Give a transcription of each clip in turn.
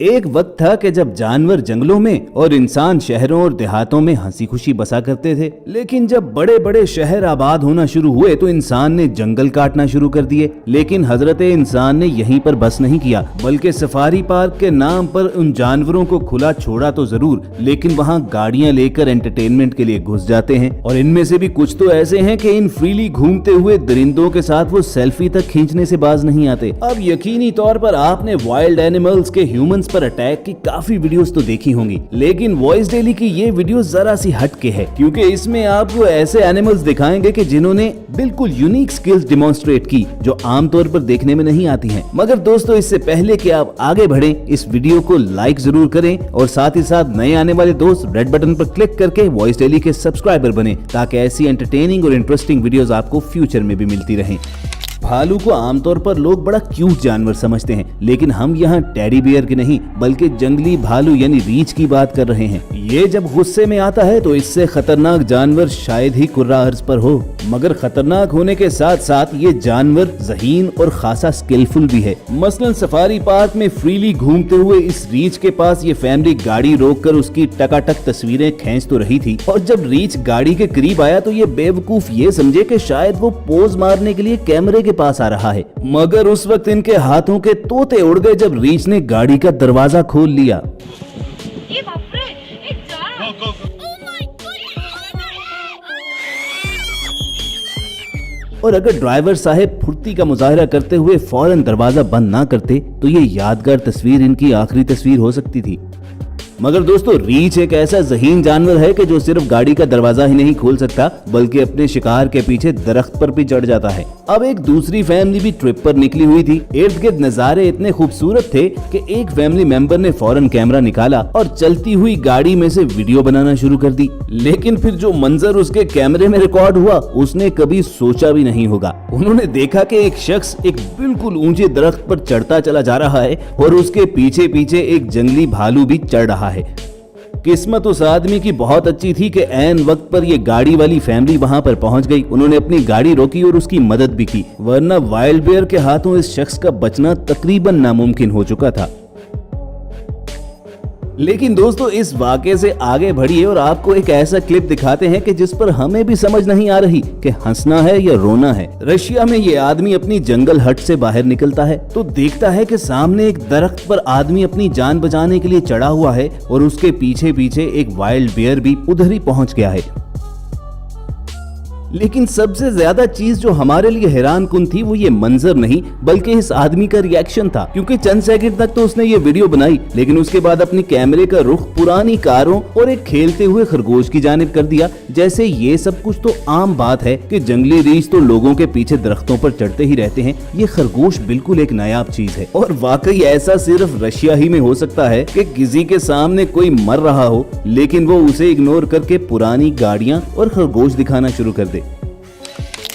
एक वक्त था कि जब जानवर जंगलों में और इंसान शहरों और देहातों में हंसी खुशी बसा करते थे। लेकिन जब बड़े बड़े शहर आबाद होना शुरू हुए तो इंसान ने जंगल काटना शुरू कर दिए। लेकिन हजरत इंसान ने यहीं पर बस नहीं किया, बल्कि सफारी पार्क के नाम पर उन जानवरों को खुला छोड़ा तो जरूर, लेकिन वहाँ गाड़ियाँ लेकर एंटरटेनमेंट के लिए घुस जाते हैं। और इनमें से भी कुछ तो ऐसे हैं कि इन फ्रीली घूमते हुए दरिंदों के साथ वो सेल्फी तक खींचने से बाज नहीं आते। अब यकीनी तौर पर आपने वाइल्ड एनिमल्स के ह्यूमंस पर अटैक की काफी वीडियोस तो देखी होंगी, लेकिन वॉइस डेली की ये वीडियो जरा सी हटके है, क्योंकि इसमें आपको ऐसे एनिमल्स दिखाएंगे कि जिन्होंने बिल्कुल यूनिक स्किल्स डिमॉन्स्ट्रेट की जो आमतौर पर देखने में नहीं आती हैं। मगर दोस्तों, इससे पहले कि आप आगे बढ़ें, इस वीडियो को लाइक जरूर करें और साथ ही साथ नए आने वाले दोस्त रेड बटन पर क्लिक करके वॉइस डेली के सब्सक्राइबर बने, ताकि ऐसी एंटरटेनिंग और इंटरेस्टिंग वीडियोस आपको फ्यूचर में भी मिलती रहें। भालू को आमतौर पर लोग बड़ा क्यूट जानवर समझते हैं, लेकिन हम यहाँ टेडी बियर की नहीं बल्कि जंगली भालू यानी रीछ की बात कर रहे हैं। ये जब गुस्से में आता है तो इससे खतरनाक जानवर शायद ही कुर्रा अर्ज पर हो, मगर खतरनाक होने के साथ साथ ये जानवर ज़हीन और खासा स्किलफुल भी है। मसलन सफारी पार्क में फ्रीली घूमते हुए इस रीछ के पास ये फैमिली गाड़ी रोककर उसकी टकाटक तस्वीरें खींच तो रही थी, और जब रीछ गाड़ी के करीब आया तो ये बेवकूफ ये समझे कि शायद वो पोज मारने के लिए कैमरे के पास आ रहा है, मगर उस वक्त इनके हाथों के तोते उड़ गए जब रीछ ने गाड़ी का दरवाजा खोल लिया। और अगर ड्राइवर साहब फुर्ती का मुजाहरा करते हुए फौरन दरवाजा बंद ना करते तो ये यादगार तस्वीर इनकी आखिरी तस्वीर हो सकती थी। मगर दोस्तों, रीछ एक ऐसा ज़हीन जानवर है कि जो सिर्फ गाड़ी का दरवाजा ही नहीं खोल सकता बल्कि अपने शिकार के पीछे दरख्त पर भी चढ़ जाता है। अब एक दूसरी फैमिली भी ट्रिप पर निकली हुई थी। इर्द गिर्द नजारे इतने खूबसूरत थे कि एक फैमिली मेंबर ने फौरन कैमरा निकाला और चलती हुई गाड़ी में से वीडियो बनाना शुरू कर दी। लेकिन फिर जो मंजर उसके कैमरे में रिकॉर्ड हुआ उसने कभी सोचा भी नहीं होगा। उन्होंने देखा कि एक शख्स एक बिल्कुल ऊंचे दरख्त पर चढ़ता चला जा रहा है और उसके पीछे पीछे एक जंगली भालू भी चढ़ रहा है। किस्मत उस आदमी की बहुत अच्छी थी कि ऐन वक्त पर ये गाड़ी वाली फैमिली वहां पर पहुंच गई। उन्होंने अपनी गाड़ी रोकी और उसकी मदद भी की, वरना वाइल्ड बियर के हाथों इस शख्स का बचना तकरीबन नामुमकिन हो चुका था। लेकिन दोस्तों, इस वाक़े से आगे बढ़िए और आपको एक ऐसा क्लिप दिखाते हैं कि जिस पर हमें भी समझ नहीं आ रही कि हंसना है या रोना है। रशिया में ये आदमी अपनी जंगल हट से बाहर निकलता है तो देखता है कि सामने एक दरख्त पर आदमी अपनी जान बचाने के लिए चढ़ा हुआ है और उसके पीछे पीछे एक वाइल्ड बियर भी उधर ही पहुंच गया है। लेकिन सबसे ज्यादा चीज जो हमारे लिए हैरान कुन थी वो ये मंजर नहीं बल्कि इस आदमी का रिएक्शन था, क्योंकि चंद सेकंड तक तो उसने ये वीडियो बनाई, लेकिन उसके बाद अपनी कैमरे का रुख पुरानी कारों और एक खेलते हुए खरगोश की जानिब कर दिया, जैसे ये सब कुछ तो आम बात है कि जंगली रीछ तो लोगों के पीछे दरख्तों पर चढ़ते ही रहते हैं, ये खरगोश बिल्कुल एक नायाब चीज है। और वाकई ऐसा सिर्फ रशिया ही में हो सकता है कि किसी के सामने कोई मर रहा हो लेकिन वो उसे इग्नोर करके पुरानी गाड़ियां और खरगोश दिखाना शुरू कर दे।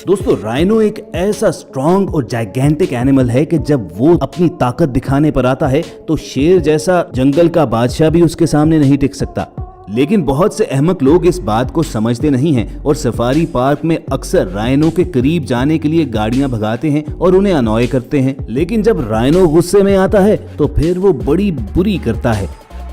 दोस्तों, राइनो एक ऐसा स्ट्रॉन्ग और जाइगेंटिक एनिमल है कि जब वो अपनी ताकत दिखाने पर आता है तो शेर जैसा जंगल का बादशाह भी उसके सामने नहीं टिक सकता। लेकिन बहुत से अहमक लोग इस बात को समझते नहीं हैं और सफारी पार्क में अक्सर राइनो के करीब जाने के लिए गाड़ियां भगाते हैं और उन्हें अनॉय करते हैं। लेकिन जब राइनो गुस्से में आता है तो फिर वो बड़ी बुरी करता है,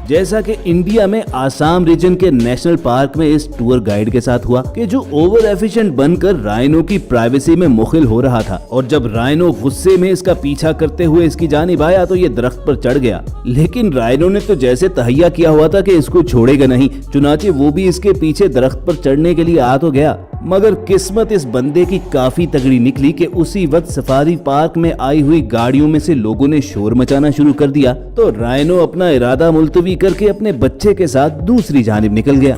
जैसा कि इंडिया में आसाम रीजन के नेशनल पार्क में इस टूर गाइड के साथ हुआ कि जो ओवर एफिशिएंट बनकर राइनो की प्राइवेसी में मुखिल हो रहा था, और जब राइनो गुस्से में इसका पीछा करते हुए इसकी जानिब आया तो ये दरख्त पर चढ़ गया। लेकिन राइनो ने तो जैसे तहैया किया हुआ था कि इसको छोड़ेगा नहीं, चुनाचे वो भी इसके पीछे दरख्त पर चढ़ने के लिए आ तो गया। मगर किस्मत इस बंदे की काफी तगड़ी निकली कि उसी वक्त सफारी पार्क में आई हुई गाड़ियों में से लोगों ने शोर मचाना शुरू कर दिया तो राइनो अपना इरादा मुलतवी करके अपने बच्चे के साथ दूसरी जानिब निकल गया।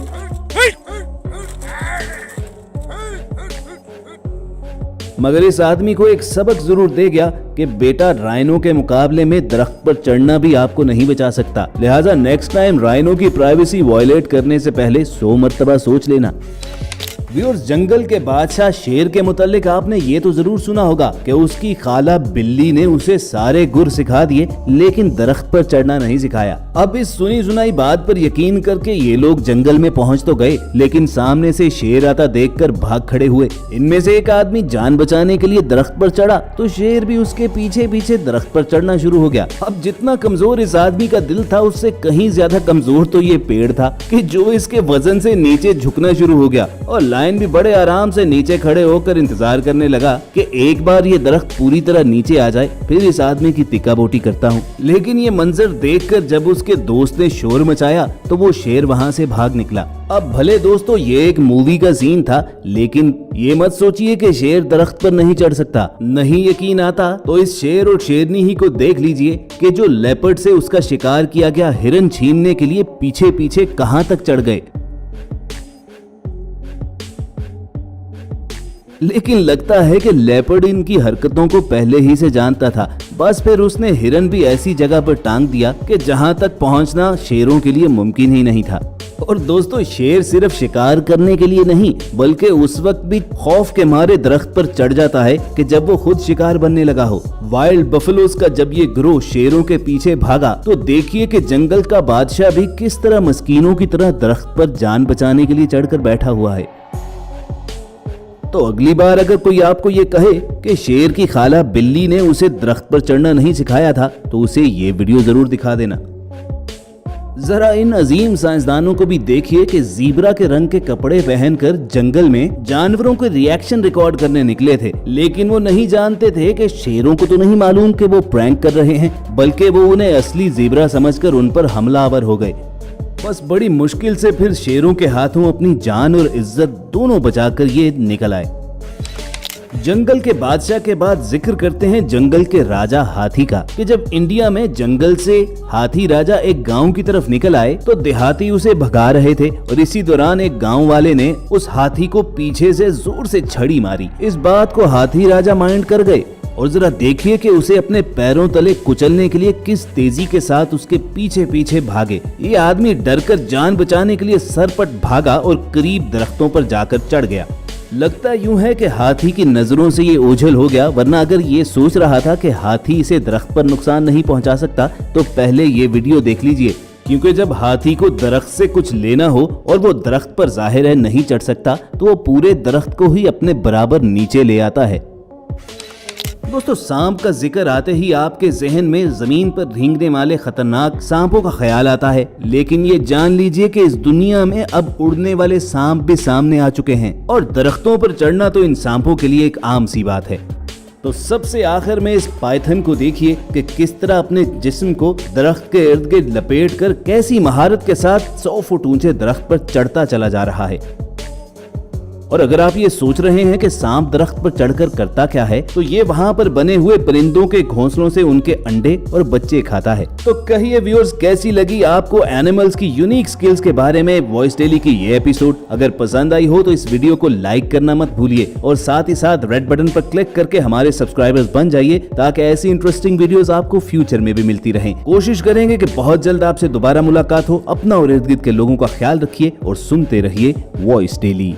मगर इस आदमी को एक सबक जरूर दे गया कि बेटा, राइनो के मुकाबले में दरख्त पर चढ़ना भी आपको नहीं बचा सकता, लिहाजा नेक्स्ट टाइम राइनो की प्राइवेसी वायलेट करने से पहले 100 मरतबा सोच लेना। व्यूअर्स, जंगल के बादशाह शेर के मुतालिक आपने ये तो जरूर सुना होगा कि उसकी खाला बिल्ली ने उसे सारे गुर सिखा दिए, लेकिन दरख्त पर चढ़ना नहीं सिखाया। अब इस सुनी सुनाई बात पर यकीन करके ये लोग जंगल में पहुंच तो गए, लेकिन सामने से शेर आता देखकर भाग खड़े हुए। इनमें से एक आदमी जान बचाने के लिए दरख्त पर चढ़ा तो शेर भी उसके पीछे पीछे दरख्त पर चढ़ना शुरू हो गया। अब जितना कमजोर इस आदमी का दिल था, उससे कहीं ज्यादा कमजोर तो ये पेड़ था कि जो इसके वजन से नीचे झुकना शुरू हो गया। और लायन भी बड़े आराम से नीचे खड़े होकर इंतजार करने लगा कि एक बार ये दरख्त पूरी तरह नीचे आ जाए, फिर इस आदमी की तिक्का बोटी करता हूँ। लेकिन ये मंजर देखकर जब उसके दोस्त ने शोर मचाया तो वो शेर वहाँ से भाग निकला। अब भले दोस्तों ये एक मूवी का सीन था, लेकिन ये मत सोचिए कि शेर दरख्त पर नहीं चढ़ सकता। नहीं यकीन आता तो इस शेर और शेरनी ही को देख लीजिए कि जो लेपर्ड से उसका शिकार किया गया हिरन छीनने के लिए पीछे पीछे कहां तक चढ़ गए। लेकिन लगता है कि लेपर्ड इनकी हरकतों को पहले ही से जानता था। बस फिर उसने हिरन भी ऐसी जगह पर टांग दिया कि जहां तक पहुंचना शेरों के लिए मुमकिन ही नहीं था। और दोस्तों, शेर सिर्फ शिकार करने के लिए नहीं, बल्कि उस वक्त भी खौफ के मारे दरख्त पर चढ़ जाता है कि जब वो खुद शिकार बनने लगा हो। वाइल्ड बफलोज का जब ये ग्रोह शेरों के पीछे भागा तो देखिए कि जंगल का बादशाह भी किस तरह मस्कीनों की तरह दरख्त पर जान बचाने के लिए चढ़कर बैठा हुआ है। तो अगली बार अगर कोई आपको ये कहे कि शेर की खाला बिल्ली ने उसे दरख्त पर चढ़ना नहीं सिखाया था, तो उसे ये वीडियो जरूर दिखा देना। जरा इन अजीम साइंसदानों को भी देखिए कि ज़ीब्रा के रंग के कपड़े पहनकर जंगल में जानवरों के रिएक्शन रिकॉर्ड करने निकले थे, लेकिन वो नहीं जानते थे कि शेरों को तो नहीं मालूम कि वो प्रैंक कर रहे हैं, बल्कि वो उन्हें असली ज़ीब्रा समझकर उन पर हमलावर हो गए। बस बड़ी मुश्किल से फिर शेरों के हाथों अपनी जान और इज्जत दोनों बचाकर ये निकल आए। जंगल के बादशाह के बाद जिक्र करते हैं जंगल के राजा हाथी का कि जब इंडिया में जंगल से हाथी राजा एक गांव की तरफ निकल आए तो देहाती उसे भगा रहे थे और इसी दौरान एक गांव वाले ने उस हाथी को पीछे से जोर से छड़ी मारी। इस बात को हाथी राजा माइंड कर गए और जरा देखिए कि उसे अपने पैरों तले कुचलने के लिए किस तेजी के साथ उसके पीछे पीछे भागे। ये आदमी डरकर जान बचाने के लिए सरपट भागा और करीब दरख्तों पर जाकर चढ़ गया। लगता यूं है कि हाथी की नजरों से ये ओझल हो गया, वरना अगर ये सोच रहा था कि हाथी इसे दरख्त पर नुकसान नहीं पहुंचा सकता तो पहले ये वीडियो देख लीजिए, क्योंकि जब हाथी को दरख्त से कुछ लेना हो और वो दरख्त पर जाहिर है नहीं चढ़ सकता, तो वो पूरे दरख्त को ही अपने बराबर नीचे ले आता है। दोस्तों, सांप का जिक्र आते ही आपके जहन में जमीन पर रेंगने वाले खतरनाक सांपों का ख्याल आता है, लेकिन ये जान लीजिए कि इस दुनिया में अब उड़ने वाले सांप भी सामने आ चुके हैं और दरख्तों पर चढ़ना तो इन सांपों के लिए एक आम सी बात है। तो सबसे आखिर में इस पाइथन को देखिए कि किस तरह अपने जिस्म को दरख्त के इर्द गिर्द लपेट कर कैसी महारत के साथ 100 फुट ऊंचे दरख्त पर चढ़ता चला जा रहा है। और अगर आप ये सोच रहे हैं कि सांप दरख्त पर चढ़कर करता क्या है, तो ये वहाँ पर बने हुए परिंदों के घोंसलों से उनके अंडे और बच्चे खाता है। तो कहिए व्यूअर्स, कैसी लगी आपको एनिमल्स की यूनिक स्किल्स के बारे में वॉइस डेली की ये एपिसोड? अगर पसंद आई हो तो इस वीडियो को लाइक करना मत भूलिए और साथ ही साथ रेड बटन पर क्लिक करके हमारे सब्सक्राइबर्स बन जाइए, ताकि ऐसी इंटरेस्टिंग वीडियोस आपको फ्यूचर में भी मिलती रहें। कोशिश करेंगे कि बहुत जल्द आपसे दोबारा मुलाकात हो। अपना और इर्द गिर्द के लोगों का ख्याल रखिए और सुनते रहिए वॉइस डेली।